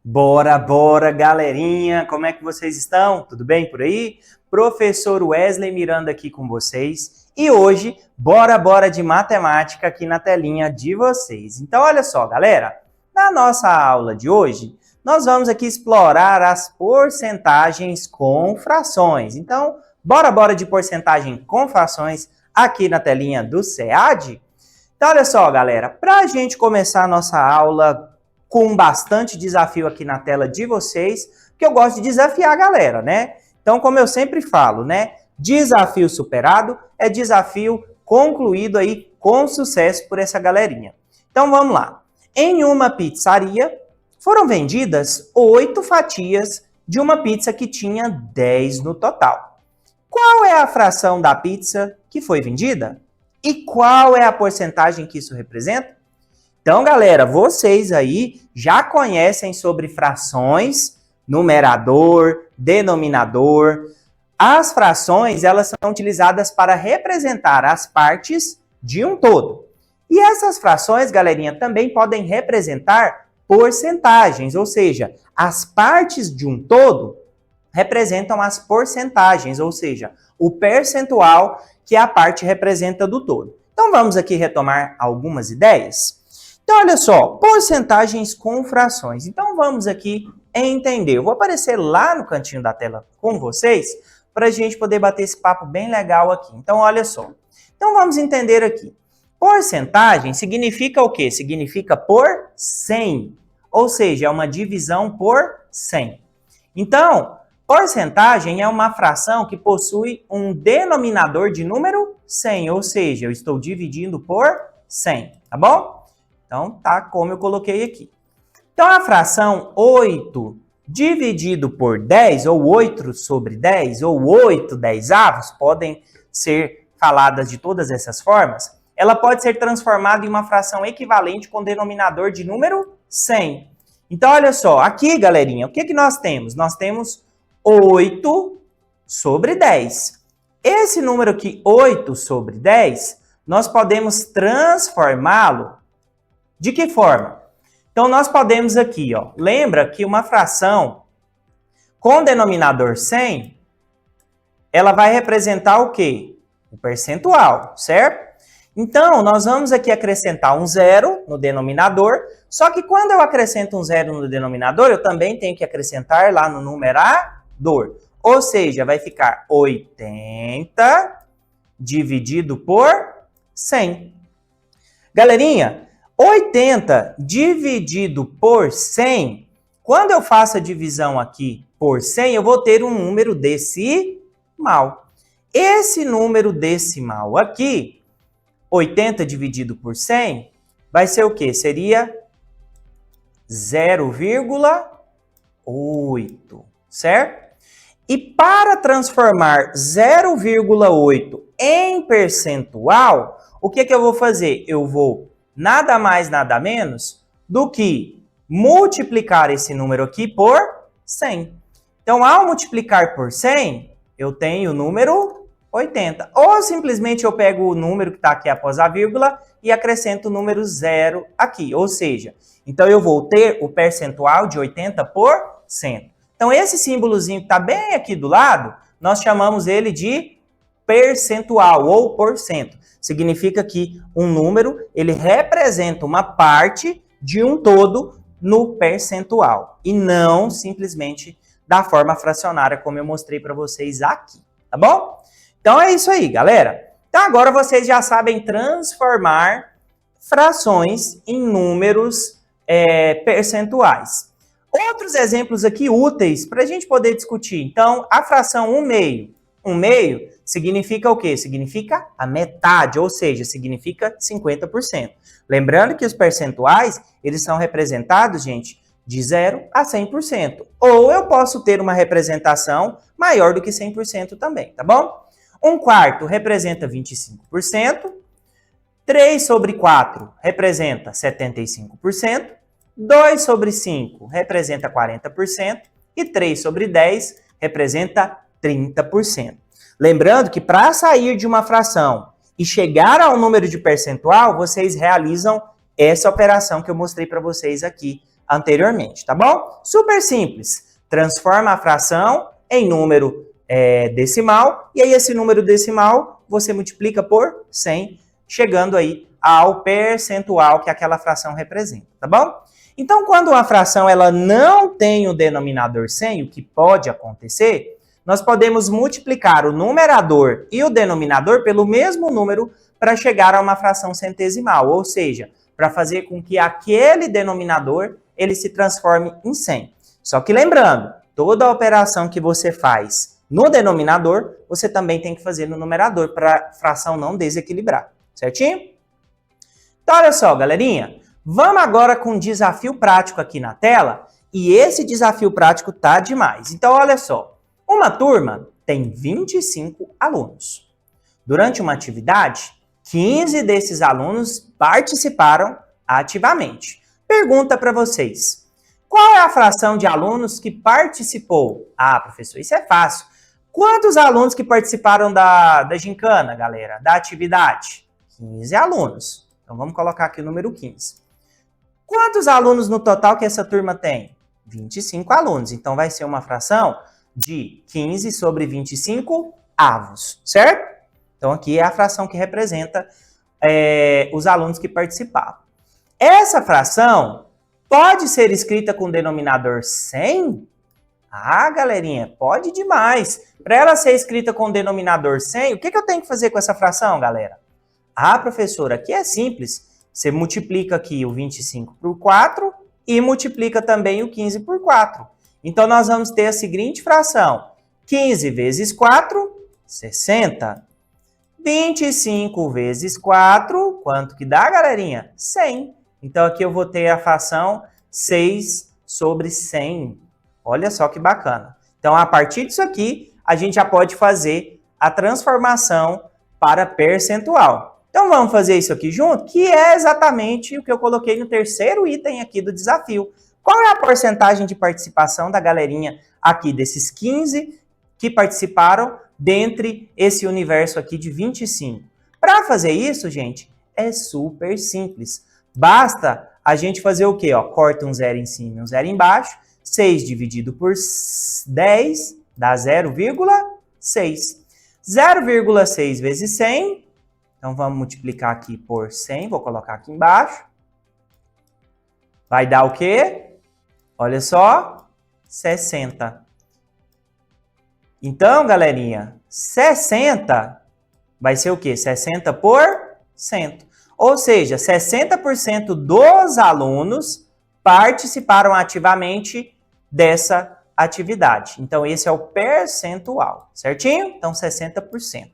Bora, bora, galerinha! Como é que vocês estão? Tudo bem por aí? Professor Wesley Miranda aqui com vocês. E hoje, bora de matemática aqui na telinha de vocês. Então, olha só, galera. Na nossa aula de hoje, nós vamos aqui explorar as porcentagens com frações. Então, bora de porcentagem com frações aqui na telinha do SEAD? Então, olha só, galera. Para a gente começar a nossa aula com bastante desafio aqui na tela de vocês, que eu gosto de desafiar a galera, né? Então, como eu sempre falo, né? Desafio superado é desafio concluído aí com sucesso por essa galerinha. Então, vamos lá. Em uma pizzaria, foram vendidas 8 fatias de uma pizza que tinha 10 no total. Qual é a fração da pizza que foi vendida? E qual é a porcentagem que isso representa? Então, galera, vocês aí já conhecem sobre frações, numerador, denominador. As frações, elas são utilizadas para representar as partes de um todo. E essas frações, galerinha, também podem representar porcentagens, ou seja, as partes de um todo representam as porcentagens, ou seja, o percentual que a parte representa do todo. Então, vamos aqui retomar algumas ideias. Então, olha só, porcentagens com frações. Então, vamos aqui entender. Eu vou aparecer lá no cantinho da tela com vocês para a gente poder bater esse papo bem legal aqui. Então, olha só. Então, vamos entender aqui. Porcentagem significa o quê? Significa por 100. Ou seja, é uma divisão por 100. Então, porcentagem é uma fração que possui um denominador de número 100. Ou seja, eu estou dividindo por 100. Tá bom? Então, tá como eu coloquei aqui. Então, a fração 8 dividido por 10, ou 8 sobre 10, ou 8 dezavos, podem ser faladas de todas essas formas, ela pode ser transformada em uma fração equivalente com denominador de número 100. Então, olha só, aqui, galerinha, o que nós temos? Nós temos 8 sobre 10. Esse número aqui, 8 sobre 10, nós podemos transformá-lo de que forma? Então, nós podemos aqui, ó, lembra que uma fração com denominador 100, ela vai representar o quê? O percentual, certo? Então, nós vamos aqui acrescentar um zero no denominador, só que quando eu acrescento um zero no denominador, eu também tenho que acrescentar lá no numerador. Ou seja, vai ficar 80 dividido por 100. Galerinha, 80 dividido por 100, quando eu faço a divisão aqui por 100, eu vou ter um número decimal. Esse número decimal aqui, 80 dividido por 100, vai ser o quê? Seria 0,8, certo? E para transformar 0,8 em percentual, o que eu vou fazer? Eu vou nada mais, nada menos do que multiplicar esse número aqui por 100. Então, ao multiplicar por 100, eu tenho o número 80. Ou simplesmente eu pego o número que está aqui após a vírgula e acrescento o número 0 aqui. Ou seja, então eu vou ter o percentual de 80%. Então, esse símbolozinho que está bem aqui do lado, nós chamamos ele de percentual ou porcento. Significa que um número, ele representa uma parte de um todo no percentual e não simplesmente da forma fracionária como eu mostrei para vocês aqui, tá bom? Então é isso aí, galera. Então agora vocês já sabem transformar frações em números percentuais. Outros exemplos aqui úteis para a gente poder discutir. Então, a fração 1/2. 1/2 significa o quê? Significa a metade, ou seja, significa 50%. Lembrando que os percentuais, eles são representados, gente, de 0 a 100%. Ou eu posso ter uma representação maior do que 100% também, tá bom? 1/4 representa 25%, 3 sobre 4 representa 75%, 2 sobre 5 representa 40% e 3 sobre 10 representa 30%. Lembrando que para sair de uma fração e chegar ao número de percentual, vocês realizam essa operação que eu mostrei para vocês aqui anteriormente, tá bom? Super simples. Transforma a fração em número decimal, e aí esse número decimal você multiplica por 100, chegando aí ao percentual que aquela fração representa, tá bom? Então, quando uma fração ela não tem o denominador 100, o que pode acontecer, nós podemos multiplicar o numerador e o denominador pelo mesmo número para chegar a uma fração centesimal, ou seja, para fazer com que aquele denominador ele se transforme em 100. Só que lembrando, toda operação que você faz no denominador, você também tem que fazer no numerador para a fração não desequilibrar, certinho? Então, olha só, galerinha, vamos agora com um desafio prático aqui na tela, e esse desafio prático tá demais. Então, olha só, uma turma tem 25 alunos. Durante uma atividade, 15 desses alunos participaram ativamente. Pergunta para vocês, qual é a fração de alunos que participou? Ah, professor, isso é fácil. Quantos alunos que participaram da gincana, galera? Da atividade? 15 alunos. Então, vamos colocar aqui o número 15. Quantos alunos no total que essa turma tem? 25 alunos. Então, vai ser uma fração de 15 sobre 25 avos, certo? Então, aqui é a fração que representa os alunos que participaram. Essa fração pode ser escrita com o denominador 100? Ah, galerinha, pode demais. Para ela ser escrita com o denominador 100, o que eu tenho que fazer com essa fração, galera? Ah, professora, aqui é simples. Você multiplica aqui o 25 por 4 e multiplica também o 15 por 4. Então, nós vamos ter a seguinte fração. 15 vezes 4, 60. 25 vezes 4, quanto que dá, galerinha? 100. Então, aqui eu vou ter a fração 6 sobre 100. Olha só que bacana. Então, a partir disso aqui, a gente já pode fazer a transformação para percentual. Então, vamos fazer isso aqui junto, que é exatamente o que eu coloquei no terceiro item aqui do desafio. Qual é a porcentagem de participação da galerinha aqui, desses 15 que participaram dentre esse universo aqui de 25? Para fazer isso, gente, é super simples. Basta a gente fazer o quê? Ó, corta um zero em cima e um zero embaixo. 6 dividido por 10 dá 0,6. 0,6 vezes 100. Então, vamos multiplicar aqui por 100. Vou colocar aqui embaixo. Vai dar o quê? Olha só. 60. Então, galerinha, 60 vai ser o quê? 60%. Ou seja, 60% dos alunos participaram ativamente dessa atividade. Então, esse é o percentual, certinho? Então, 60%.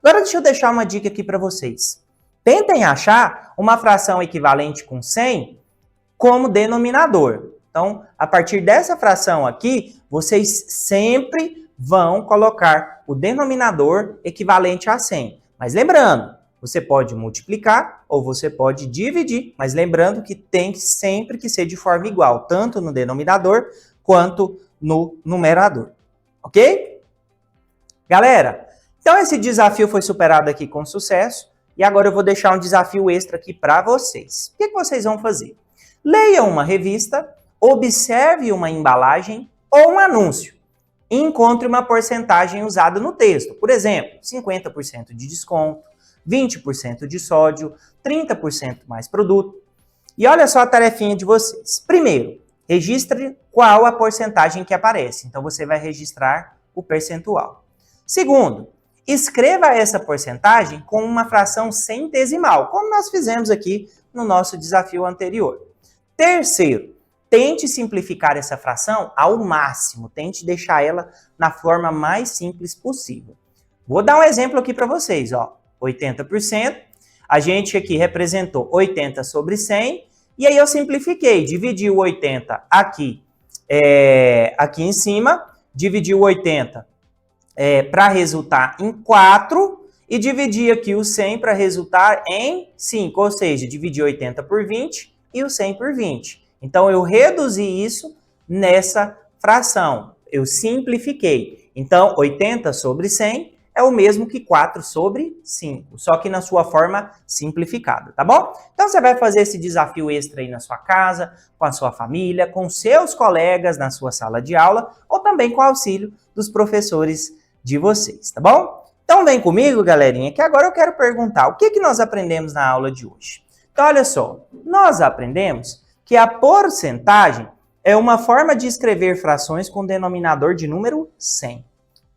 Agora, deixa eu deixar uma dica aqui para vocês. Tentem achar uma fração equivalente com 100 como denominador. Então, a partir dessa fração aqui, vocês sempre vão colocar o denominador equivalente a 100. Mas lembrando, você pode multiplicar ou você pode dividir, mas lembrando que tem sempre que ser de forma igual, tanto no denominador quanto no numerador, ok? Galera, então esse desafio foi superado aqui com sucesso e agora eu vou deixar um desafio extra aqui para vocês. O que vocês vão fazer? Leia uma revista, observe uma embalagem ou um anúncio e encontre uma porcentagem usada no texto. Por exemplo, 50% de desconto, 20% de sódio, 30% mais produto. E olha só a tarefinha de vocês. Primeiro, registre qual a porcentagem que aparece. Então, você vai registrar o percentual. Segundo, escreva essa porcentagem com uma fração centesimal, como nós fizemos aqui no nosso desafio anterior. Terceiro, tente simplificar essa fração ao máximo. Tente deixar ela na forma mais simples possível. Vou dar um exemplo aqui para vocês, ó. 80%, a gente aqui representou 80 sobre 100, e aí eu simplifiquei, dividi o 80 aqui em cima, dividi o 80 para resultar em 4, e dividi aqui o 100 para resultar em 5, ou seja, dividi 80 por 20 e o 100 por 20. Então, eu reduzi isso nessa fração, eu simplifiquei. Então, 80 sobre 100 é o mesmo que 4 sobre 5, só que na sua forma simplificada, tá bom? Então você vai fazer esse desafio extra aí na sua casa, com a sua família, com seus colegas na sua sala de aula, ou também com o auxílio dos professores de vocês, tá bom? Então vem comigo, galerinha, que agora eu quero perguntar o que nós aprendemos na aula de hoje. Então olha só, nós aprendemos que a porcentagem é uma forma de escrever frações com denominador de número 100.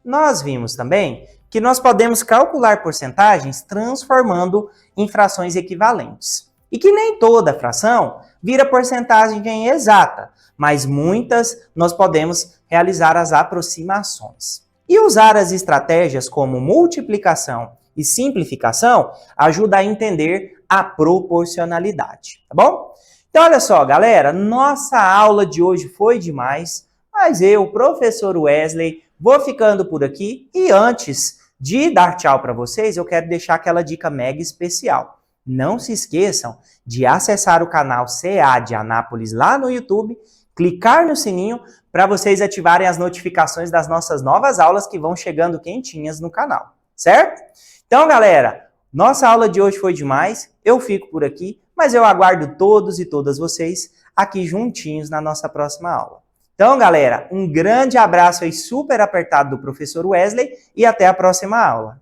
Nós vimos também que nós podemos calcular porcentagens transformando em frações equivalentes. E que nem toda fração vira porcentagem exata, mas muitas nós podemos realizar as aproximações. E usar as estratégias como multiplicação e simplificação ajuda a entender a proporcionalidade, tá bom? Então, olha só, galera, nossa aula de hoje foi demais, mas eu, professor Wesley, vou ficando por aqui e antes de dar tchau para vocês, eu quero deixar aquela dica mega especial. Não se esqueçam de acessar o canal CA de Anápolis lá no YouTube, clicar no sininho para vocês ativarem as notificações das nossas novas aulas que vão chegando quentinhas no canal, certo? Então, galera, nossa aula de hoje foi demais, eu fico por aqui, mas eu aguardo todos e todas vocês aqui juntinhos na nossa próxima aula. Então, galera, um grande abraço aí super apertado do professor Wesley e até a próxima aula.